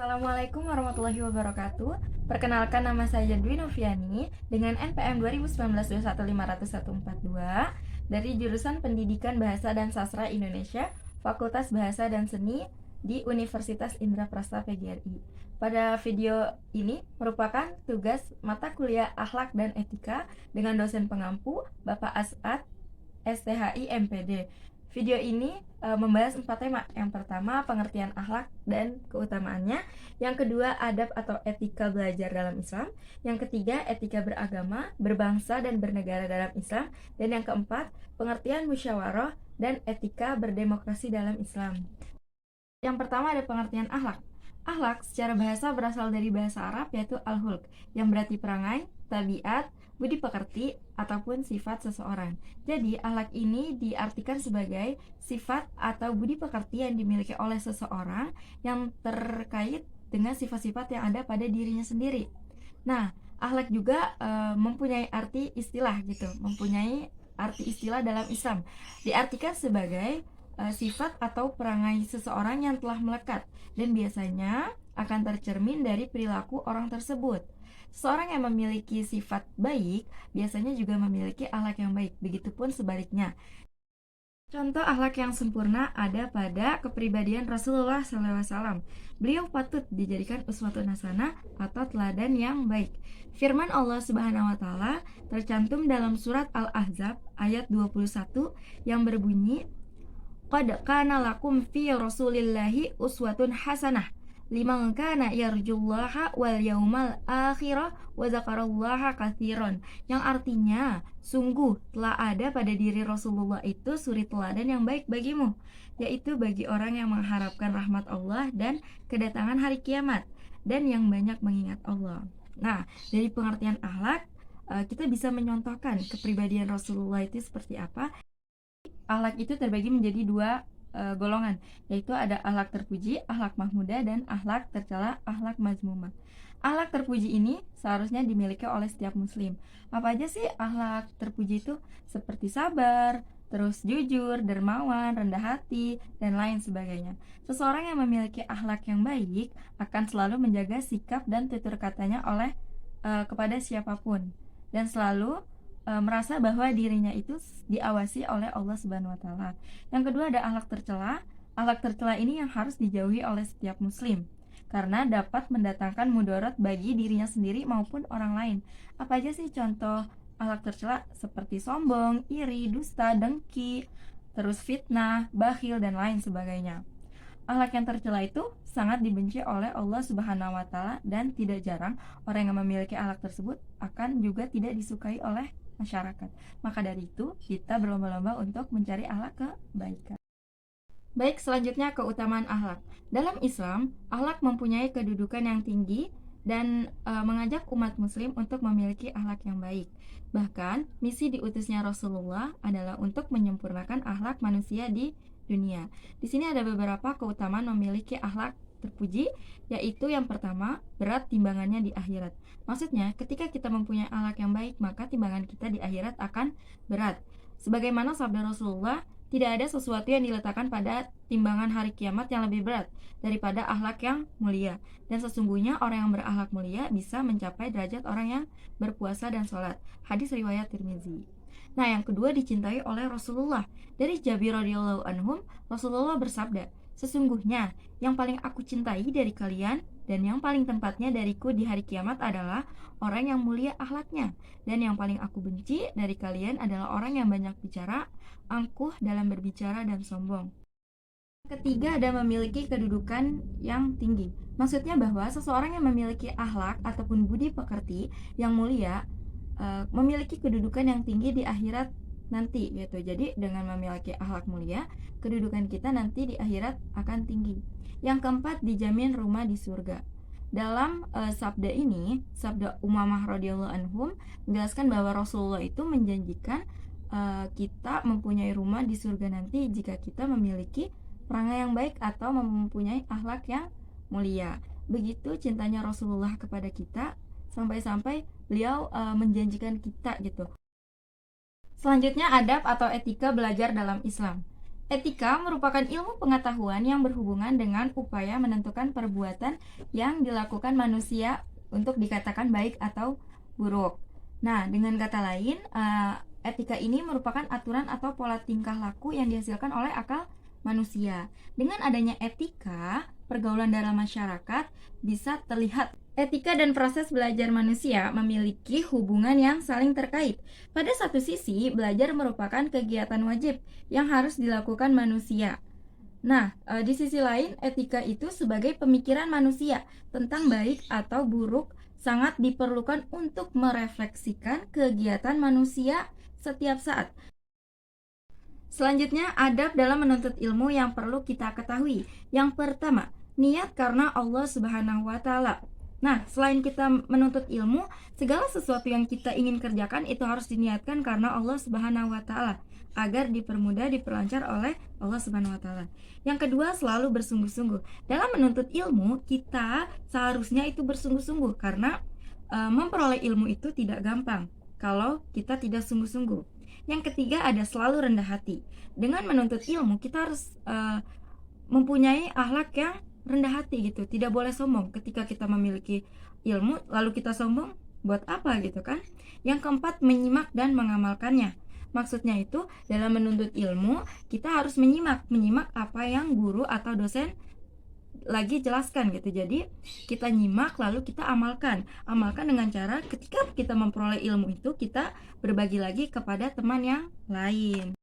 Assalamualaikum warahmatullahi wabarakatuh. Perkenalkan, nama saya Dwi Noviani dengan NPM 2019-2151442 dari jurusan Pendidikan Bahasa dan Sastra Indonesia, Fakultas Bahasa dan Seni di Universitas Indraprasta PGRI. Pada video ini merupakan tugas mata kuliah Akhlak dan Etika dengan dosen pengampu Bapak As'ad, STHI MPD. Video ini membahas 4 tema. Yang pertama, pengertian akhlak dan keutamaannya. Yang kedua, adab atau etika belajar dalam Islam. Yang ketiga, etika beragama, berbangsa dan bernegara dalam Islam. Dan yang keempat, pengertian musyawarah dan etika berdemokrasi dalam Islam. Yang pertama ada pengertian akhlak. Akhlak secara bahasa berasal dari bahasa Arab yaitu al-hulk, yang berarti perangai, tabiat, budi pekerti, ataupun sifat seseorang. Jadi akhlak ini diartikan sebagai sifat atau budi pekerti yang dimiliki oleh seseorang yang terkait dengan sifat-sifat yang ada pada dirinya sendiri. Nah, akhlak juga mempunyai arti istilah gitu, mempunyai arti istilah dalam Islam. Diartikan sebagai sifat atau perangai seseorang yang telah melekat dan biasanya akan tercermin dari perilaku orang tersebut. Seseorang yang memiliki sifat baik biasanya juga memiliki akhlak yang baik, begitupun sebaliknya. Contoh akhlak yang sempurna ada pada kepribadian Rasulullah SAW. Beliau patut dijadikan uswatun hasanah atau teladan yang baik. Firman Allah Subhanahu wa taala tercantum dalam surat Al-Ahzab ayat 21 yang berbunyi, "Qad kana lakum fi Rasulillahi uswatun hasanah liman kana yarjullaha wal yaumal akhirah wa dzakarallaha katsiran." Yang artinya, sungguh telah ada pada diri Rasulullah itu suri teladan yang baik bagimu, yaitu bagi orang yang mengharapkan rahmat Allah dan kedatangan hari kiamat dan yang banyak mengingat Allah. Nah, dari pengertian akhlak kita bisa menyontohkan kepribadian Rasulullah itu seperti apa. Akhlak itu terbagi menjadi dua golongan, yaitu ada akhlak terpuji, akhlak mahmudah, dan akhlak tercela, akhlak mazmumah. Akhlak terpuji ini seharusnya dimiliki oleh setiap muslim. Apa aja sih akhlak terpuji itu? Seperti sabar, terus jujur, dermawan, rendah hati, dan lain sebagainya. Seseorang yang memiliki akhlak yang baik akan selalu menjaga sikap dan tutur katanya kepada siapapun, dan selalu merasa bahwa dirinya itu diawasi oleh Allah Subhanahu wa taala. Yang kedua ada akhlak tercela. Akhlak tercela ini yang harus dijauhi oleh setiap muslim karena dapat mendatangkan mudarat bagi dirinya sendiri maupun orang lain. Apa aja sih contoh akhlak tercela? Seperti sombong, iri, dusta, dengki, terus fitnah, bakhil, dan lain sebagainya. Akhlak yang tercela itu sangat dibenci oleh Allah Subhanahu wa taala dan tidak jarang orang yang memiliki akhlak tersebut akan juga tidak disukai oleh masyarakat. Maka dari itu, kita berlomba-lomba untuk mencari akhlak kebaikan. Baik, selanjutnya keutamaan akhlak. Dalam Islam, akhlak mempunyai kedudukan yang tinggi dan mengajak umat muslim untuk memiliki akhlak yang baik. Bahkan, misi diutusnya Rasulullah adalah untuk menyempurnakan akhlak manusia di dunia. Di sini ada beberapa keutamaan memiliki akhlak terpuji, yaitu yang pertama, berat timbangannya di akhirat. Maksudnya, ketika kita mempunyai akhlak yang baik, maka timbangan kita di akhirat akan berat. Sebagaimana sabda Rasulullah, tidak ada sesuatu yang diletakkan pada timbangan hari kiamat yang lebih berat daripada akhlak yang mulia. Dan sesungguhnya orang yang berakhlak mulia bisa mencapai derajat orang yang berpuasa dan sholat. Hadis riwayat Tirmizi. Nah, yang kedua dicintai oleh Rasulullah. Dari Jabir radhiyallahu anhum, Rasulullah bersabda, "Sesungguhnya yang paling aku cintai dari kalian dan yang paling tempatnya dariku di hari kiamat adalah orang yang mulia akhlaknya, dan yang paling aku benci dari kalian adalah orang yang banyak bicara, angkuh dalam berbicara, dan sombong." Ketiga ada memiliki kedudukan yang tinggi. Maksudnya bahwa seseorang yang memiliki akhlak ataupun budi pekerti yang mulia memiliki kedudukan yang tinggi di akhirat nanti gitu. Jadi dengan memiliki akhlak mulia, kedudukan kita nanti di akhirat akan tinggi. Yang keempat, dijamin rumah di surga. Dalam sabda ini, sabda Umamah radhiyallahu anhum menjelaskan bahwa Rasulullah itu menjanjikan kita mempunyai rumah di surga nanti jika kita memiliki perangai yang baik atau mempunyai akhlak yang mulia. Begitu cintanya Rasulullah kepada kita sampai-sampai beliau menjanjikan kita gitu. Selanjutnya adab atau etika belajar dalam Islam. Etika merupakan ilmu pengetahuan yang berhubungan dengan upaya menentukan perbuatan yang dilakukan manusia untuk dikatakan baik atau buruk. Nah, dengan kata lain, etika ini merupakan aturan atau pola tingkah laku yang dihasilkan oleh akal manusia. Dengan adanya etika, pergaulan dalam masyarakat bisa terlihat. Etika dan proses belajar manusia memiliki hubungan yang saling terkait. Pada satu sisi, belajar merupakan kegiatan wajib yang harus dilakukan manusia. Nah, di sisi lain, etika itu sebagai pemikiran manusia tentang baik atau buruk sangat diperlukan untuk merefleksikan kegiatan manusia setiap saat. Selanjutnya, adab dalam menuntut ilmu yang perlu kita ketahui. Yang pertama, niat karena Allah Subhanahu wa Ta'ala. Nah, selain kita menuntut ilmu, segala sesuatu yang kita ingin kerjakan itu harus diniatkan karena Allah Subhanahu wa Ta'ala, agar dipermudah, diperlancar oleh Allah Subhanahu wa Ta'ala. Yang kedua, selalu bersungguh-sungguh. Dalam menuntut ilmu, kita seharusnya itu bersungguh-sungguh karena memperoleh ilmu itu tidak gampang kalau kita tidak sungguh-sungguh. Yang ketiga, ada selalu rendah hati. Dengan menuntut ilmu, kita harus mempunyai akhlak yang rendah hati gitu, tidak boleh sombong. Ketika kita memiliki ilmu lalu kita sombong, buat apa gitu kan? Yang keempat, menyimak dan mengamalkannya. Maksudnya itu dalam menuntut ilmu kita harus menyimak apa yang guru atau dosen lagi jelaskan gitu. Jadi kita nyimak lalu kita amalkan dengan cara ketika kita memperoleh ilmu itu kita berbagi lagi kepada teman yang lain.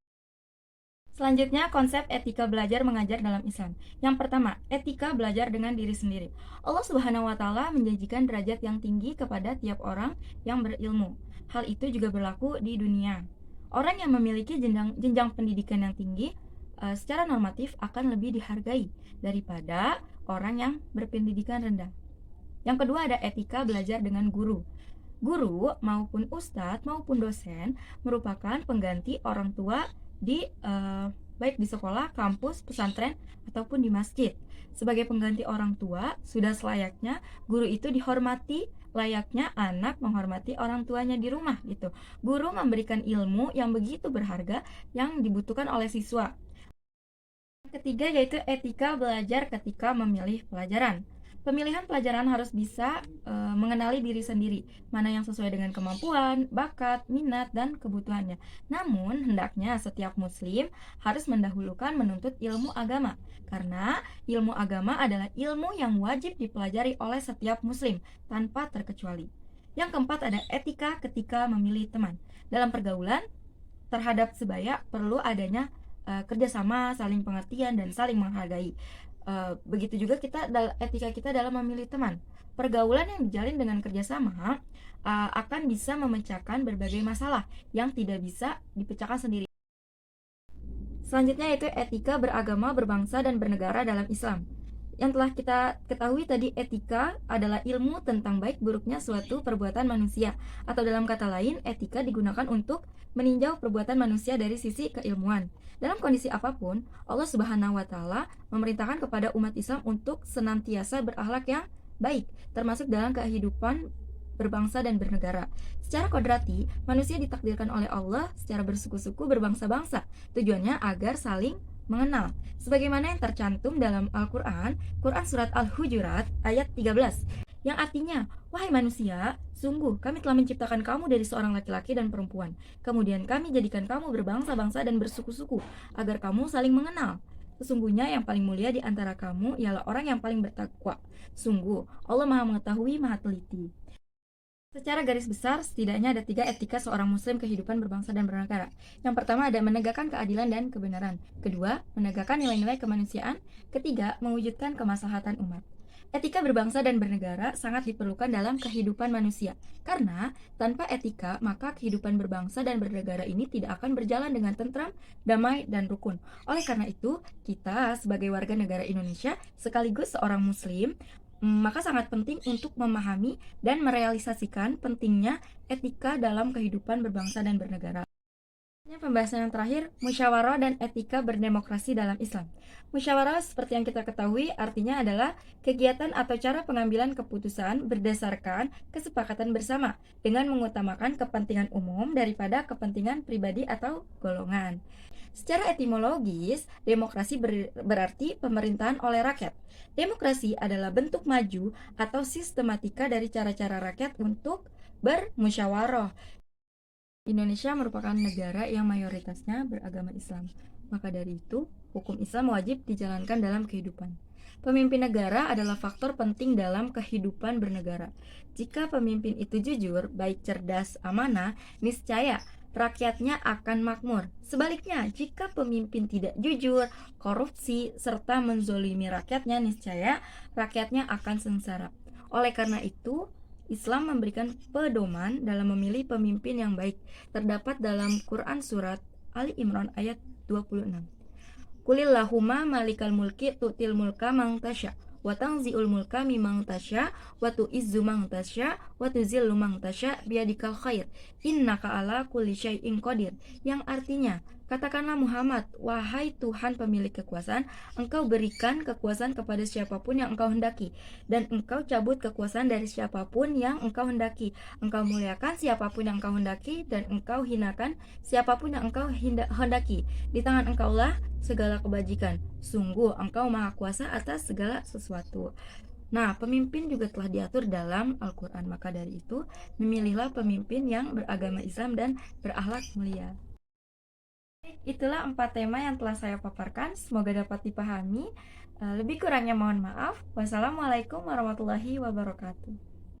Selanjutnya, konsep etika belajar mengajar dalam Islam. Yang pertama, etika belajar dengan diri sendiri. Allah Subhanahu wa Ta'ala menjanjikan derajat yang tinggi kepada tiap orang yang berilmu. Hal itu juga berlaku di dunia. Orang yang memiliki jenjang pendidikan yang tinggi secara normatif akan lebih dihargai daripada orang yang berpendidikan rendah. Yang kedua, ada etika belajar dengan guru. Guru maupun ustadz maupun dosen merupakan pengganti orang tua di baik di sekolah, kampus, pesantren ataupun di masjid. Sebagai pengganti orang tua, sudah selayaknya guru itu dihormati, layaknya anak menghormati orang tuanya di rumah gitu. Guru memberikan ilmu yang begitu berharga yang dibutuhkan oleh siswa. Ketiga, yaitu etika belajar ketika memilih pelajaran. Pemilihan pelajaran harus bisa mengenali diri sendiri, mana yang sesuai dengan kemampuan, bakat, minat, dan kebutuhannya. Namun, hendaknya setiap muslim harus mendahulukan menuntut ilmu agama, karena ilmu agama adalah ilmu yang wajib dipelajari oleh setiap muslim, tanpa terkecuali. Yang keempat, ada etika ketika memilih teman. Dalam pergaulan terhadap sebaya perlu adanya kerjasama, saling pengertian, dan saling menghargai. Begitu juga etika kita dalam memilih teman. Pergaulan yang dijalin dengan kerjasama akan bisa memecahkan berbagai masalah yang tidak bisa dipecahkan sendiri. Selanjutnya yaitu etika beragama, berbangsa, dan bernegara dalam Islam. Yang telah kita ketahui tadi, etika adalah ilmu tentang baik buruknya suatu perbuatan manusia, atau dalam kata lain, etika digunakan untuk meninjau perbuatan manusia dari sisi keilmuan. Dalam kondisi apapun, Allah Subhanahu wa Ta'ala memerintahkan kepada umat Islam untuk senantiasa berakhlak yang baik, termasuk dalam kehidupan berbangsa dan bernegara. Secara kodrati, manusia ditakdirkan oleh Allah secara bersuku-suku, berbangsa-bangsa. Tujuannya agar saling mengenal. Sebagaimana yang tercantum dalam Al-Quran, Quran Surat Al-Hujurat ayat 13, yang artinya, wahai manusia, sungguh kami telah menciptakan kamu dari seorang laki-laki dan perempuan. Kemudian kami jadikan kamu berbangsa-bangsa dan bersuku-suku, agar kamu saling mengenal. Sesungguhnya yang paling mulia di antara kamu ialah orang yang paling bertakwa. Sungguh, Allah Maha Mengetahui, Maha Teliti. Secara garis besar, setidaknya ada 3 etika seorang muslim kehidupan berbangsa dan bernegara. Yang pertama ada menegakkan keadilan dan kebenaran. Kedua, menegakkan nilai-nilai kemanusiaan. Ketiga, mewujudkan kemaslahatan umat. Etika berbangsa dan bernegara sangat diperlukan dalam kehidupan manusia. Karena tanpa etika, maka kehidupan berbangsa dan bernegara ini tidak akan berjalan dengan tentram, damai, dan rukun. Oleh karena itu, kita sebagai warga negara Indonesia sekaligus seorang muslim, maka sangat penting untuk memahami dan merealisasikan pentingnya etika dalam kehidupan berbangsa dan bernegara. Pembahasan yang terakhir, musyawarah dan etika berdemokrasi dalam Islam. Musyawarah seperti yang kita ketahui artinya adalah kegiatan atau cara pengambilan keputusan berdasarkan kesepakatan bersama dengan mengutamakan kepentingan umum daripada kepentingan pribadi atau golongan. Secara etimologis, demokrasi berarti pemerintahan oleh rakyat. Demokrasi adalah bentuk maju atau sistematika dari cara-cara rakyat untuk bermusyawarah. Indonesia merupakan negara yang mayoritasnya beragama Islam. Maka dari itu, hukum Islam wajib dijalankan dalam kehidupan. Pemimpin negara adalah faktor penting dalam kehidupan bernegara. Jika pemimpin itu jujur, baik, cerdas, amanah, niscaya rakyatnya akan makmur. Sebaliknya, jika pemimpin tidak jujur, korupsi, serta menzolimi rakyatnya, niscaya rakyatnya akan sengsara. Oleh karena itu, Islam memberikan pedoman dalam memilih pemimpin yang baik. Terdapat dalam Quran surat Ali Imran ayat 26. Qulillahumma malikal mulki tu'til mulka man tasya wa tanzi'ul mulka mimman tasya wa tu'izzu man tasya wa tuzillu man tasya biyadikal khair innaka ala kulli syai'in qadir, yang artinya, katakanlah Muhammad, wahai Tuhan pemilik kekuasaan, engkau berikan kekuasaan kepada siapapun yang engkau hendaki, dan engkau cabut kekuasaan dari siapapun yang engkau hendaki. Engkau muliakan siapapun yang engkau hendaki, dan engkau hinakan siapapun yang engkau hendaki. Di tangan engkaulah segala kebajikan. Sungguh engkau maha kuasa atas segala sesuatu. Nah, pemimpin juga telah diatur dalam Al-Quran. Maka dari itu, memilihlah pemimpin yang beragama Islam dan berakhlak mulia. Itulah 4 tema yang telah saya paparkan. Semoga dapat dipahami. Lebih kurangnya mohon maaf. Wassalamualaikum warahmatullahi wabarakatuh.